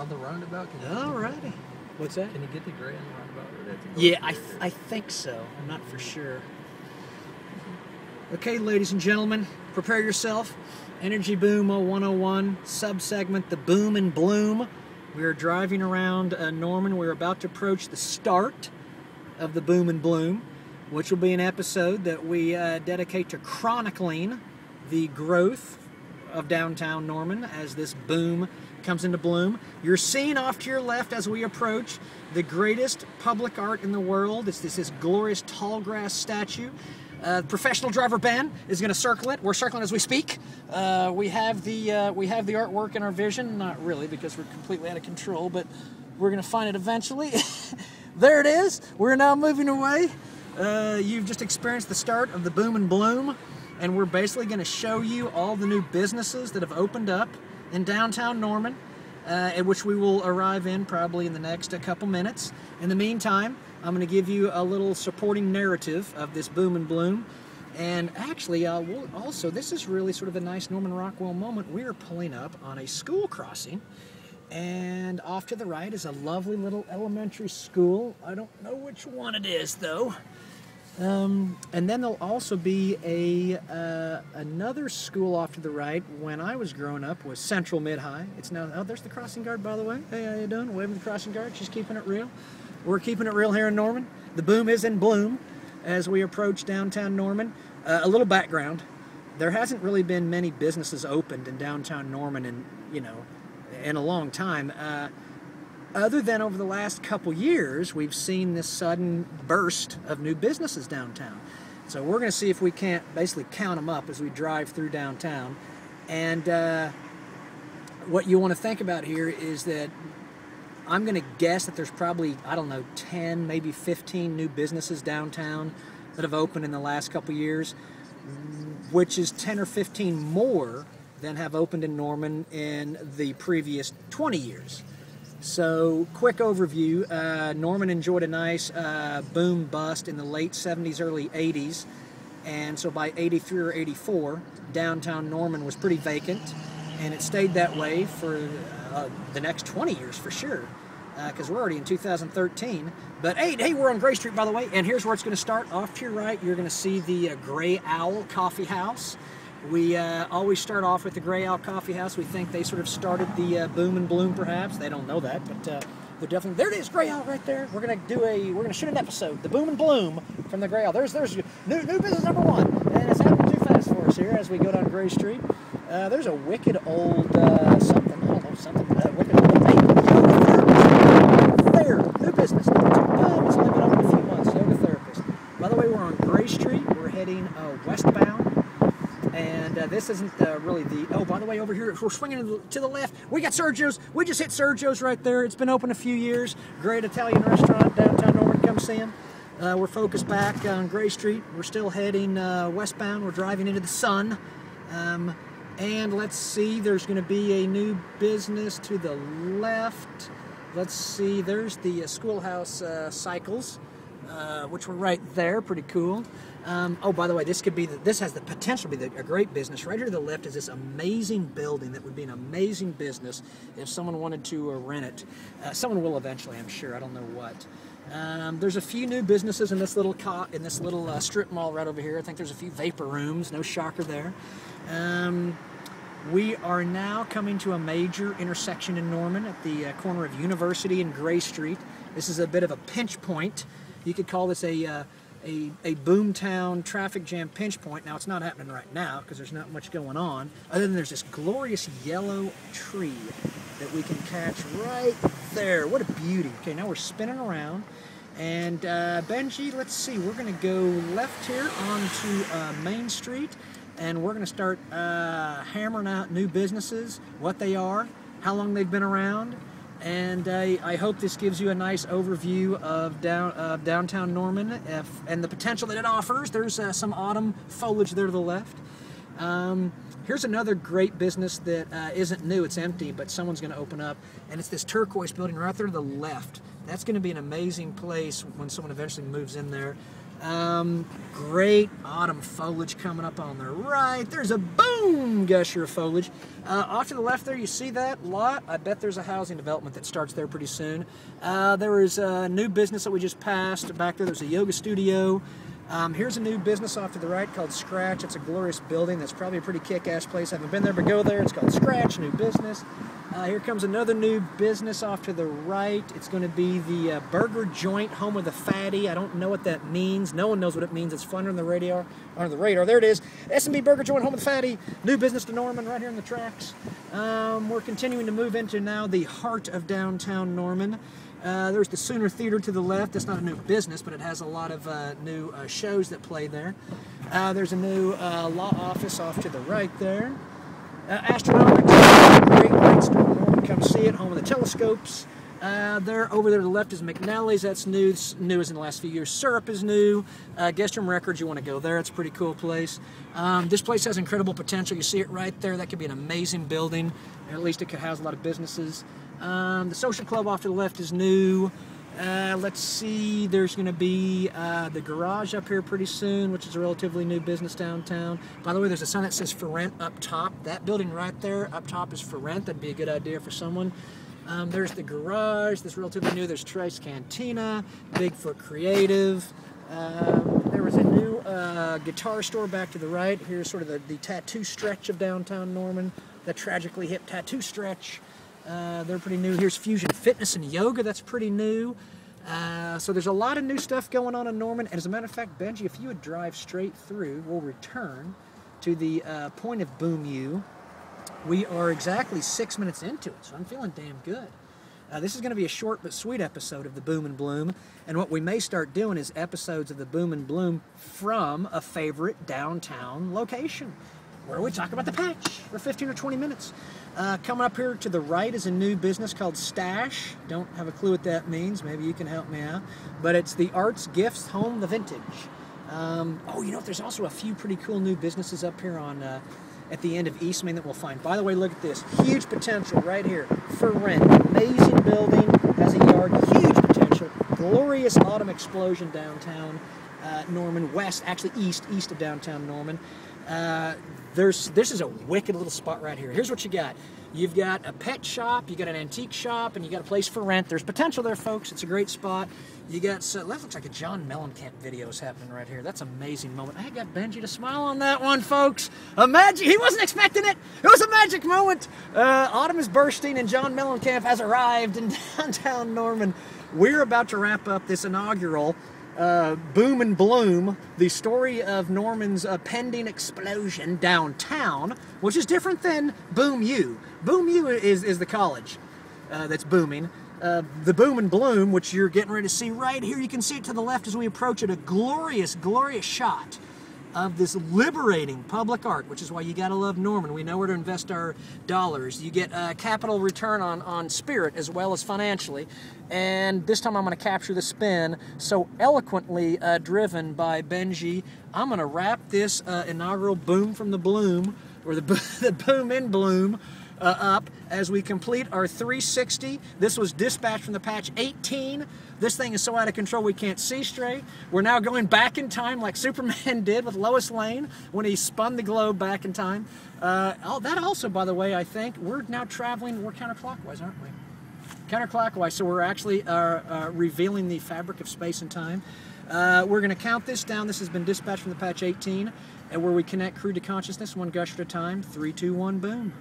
on the roundabout? Alrighty. What's that? Can you get the gray on the roundabout? Or do they have to go Yeah, through I there? think so. I'm not for sure. Okay, ladies and gentlemen, prepare yourself. Energy Boom 101, sub-segment, the Boom and Bloom. We are driving around Norman. We're about to approach the start of the Boom and Bloom, which will be an episode that we dedicate to chronicling the growth of downtown Norman as this boom comes into bloom. You're seeing off to your left as we approach the greatest public art in the world. It's this glorious tall grass statue. Professional driver Ben is going to circle it. We're circling as we speak. We have the artwork in our vision. Not really, because we're completely out of control, but we're going to find it eventually. There it is. We're now moving away. You've just experienced the start of the Boom and Bloom, and we're basically going to show you all the new businesses that have opened up in downtown Norman, at which we will arrive in probably in the next couple minutes. In the meantime, I'm going to give you a little supporting narrative of this Boom and Bloom. And actually, also, this is really sort of a nice Norman Rockwell moment. We are pulling up on a school crossing, and off to the right is a lovely little elementary school. I don't know which one it is, though. And then there'll also be another school off to the right. When I was growing up was Central Mid-High. It's now, oh, there's the crossing guard, by the way. Hey, how you doing? Waving the crossing guard. She's keeping it real. We're keeping it real here in Norman. The boom is in bloom as we approach downtown Norman. A little background. There hasn't really been many businesses opened in downtown Norman in a long time. Other than over the last couple years, we've seen this sudden burst of new businesses downtown. So we're going to see if we can't basically count them up as we drive through downtown. And what you want to think about here is that I'm going to guess that there's probably, 10, maybe 15 new businesses downtown that have opened in the last couple years, which is 10 or 15 more than have opened in Norman in the previous 20 years. So, quick overview. Norman enjoyed a nice boom bust in the late 70s, early 80s. And so by 83 or 84, downtown Norman was pretty vacant. And it stayed that way for the next 20 years for sure. Because we're already in 2013. But hey, we're on Gray Street, by the way. And here's where it's going to start. Off to your right, you're going to see the Gray Owl Coffee House. We always start off with the Gray Owl Coffee House. We think they sort of started the Boom and Bloom, perhaps. They don't know that, but they're definitely. There it is, Gray Owl, right there. We're gonna shoot an episode, the Boom and Bloom from the Gray Owl. There's new business number one, and it's happening too fast for us here as we go down Gray Street. There's a wicked old wicked old there. New business number two. Boom! It's only been open a few months. Yoga therapist. By the way, we're on Gray Street. We're heading westbound. And this isn't really the... Oh, by the way, over here, we're swinging to the left. We got Sergio's. We just hit Sergio's right there. It's been open a few years. Great Italian restaurant, downtown Norman. Come see him. We're focused back on Gray Street. We're still heading westbound. We're driving into the sun. And let's see, there's going to be a new business to the left. Let's see, there's the Schoolhouse Cycles, which were right there. Pretty cool. Oh, by the way, this has the potential to be a great business. Right here to the left is this amazing building that would be an amazing business if someone wanted to rent it. Someone will eventually, I'm sure. I don't know what. There's a few new businesses in this little strip mall right over here. I think there's a few vapor rooms. No shocker there. We are now coming to a major intersection in Norman at the corner of University and Gray Street. This is a bit of a pinch point. You could call this a boomtown traffic jam pinch point. Now, it's not happening right now because there's not much going on, other than there's this glorious yellow tree that we can catch right there. What a beauty. Okay, now we're spinning around. And Benji, let's see, we're going to go left here onto Main Street, and we're going to start hammering out new businesses, what they are, how long they've been around. And I hope this gives you a nice overview of downtown Norman and the potential that it offers. There's some autumn foliage there to the left. Here's another great business that isn't new, it's empty, but someone's going to open up. And it's this turquoise building right there to the left. That's going to be an amazing place when someone eventually moves in there. Great autumn foliage coming up on the right. There's a boom gusher of foliage. Off to the left there, you see that lot? I bet there's a housing development that starts there pretty soon. There is a new business that we just passed. Back there's a yoga studio. Here's a new business off to the right called Scratch. It's a glorious building. That's probably a pretty kick-ass place. I haven't been there, but go there. It's called Scratch, new business. Here comes another new business off to the right. It's going to be the Burger Joint, home of the fatty. I don't know what that means. No one knows what it means. It's flying on the radar. There it is. S&B Burger Joint, home of the fatty. New business to Norman, right here in the tracks. We're continuing to move into now the heart of downtown Norman. There's the Sooner Theater to the left. That's not a new business, but it has a lot of new shows that play there. There's a new law office off to the right there. Astronomics, great store. Norman, come see it. Home of the telescopes. Over there to the left is McNally's. That's new. New as in the last few years. Syrup is new. Guest Room Records. You want to go there? It's a pretty cool place. This place has incredible potential. You see it right there. That could be an amazing building. Or at least it could house a lot of businesses. The Social Club off to the left is new. Let's see, there's going to be the garage up here pretty soon, which is a relatively new business downtown. By the way, there's a sign that says for rent up top. That building right there up top is for rent. That'd be a good idea for someone. There's the garage. That's relatively new. There's Trice Cantina, Bigfoot Creative. There was a new guitar store back to the right. Here's sort of the tattoo stretch of downtown Norman, the tragically hip tattoo stretch. They're pretty new. Here's Fusion Fitness and Yoga. That's pretty new. So there's a lot of new stuff going on in Norman. And as a matter of fact, Benji, if you would drive straight through, we'll return to the point of Boom U. We are exactly 6 minutes into it, so I'm feeling damn good. This is going to be a short but sweet episode of the Boom and Bloom. And what we may start doing is episodes of the Boom and Bloom from a favorite downtown location, where we talk about the patch for 15 or 20 minutes. Coming up here to the right is a new business called Stash. Don't have a clue what that means. Maybe you can help me out. But it's the Arts, Gifts, Home, the Vintage. Oh, you know what? There's also a few pretty cool new businesses up here on at the end of East Main that we'll find. By the way, look at this. Huge potential right here for rent. Amazing building. Has a yard. Huge potential. Glorious autumn explosion downtown Norman. West, actually east of downtown Norman. This is a wicked little spot right here. Here's what you got. You've got a pet shop, you got an antique shop, and you got a place for rent. There's potential there, folks. It's a great spot. You got, that looks like a John Mellencamp video is happening right here. That's an amazing moment. I got Benji to smile on that one, folks. He wasn't expecting it. It was a magic moment. Autumn is bursting, and John Mellencamp has arrived in downtown Norman. We're about to wrap up this inaugural Boom and Bloom, the story of Norman's pending explosion downtown, which is different than Boom U. Boom U is the college that's booming. The Boom and Bloom, which you're getting ready to see right here, you can see it to the left as we approach it, a glorious, glorious shot of this liberating public art, which is why you gotta love Norman. We know where to invest our dollars. You get capital return on spirit as well as financially. And this time I'm gonna capture the spin so eloquently driven by Benji. I'm gonna wrap this inaugural Boom from the Bloom, or the Boom in Bloom, up as we complete our 360. This was dispatched from the patch 18. This thing is so out of control we can't see straight. We're now going back in time like Superman did with Lois Lane when he spun the globe back in time. That also, by the way, I think, we're now traveling, we're counterclockwise, aren't we? Counterclockwise, so we're actually revealing the fabric of space and time. We're going to count this down. This has been dispatched from the patch 18, and where we connect crude to consciousness, one gush at a time. 3, 2, 1, boom.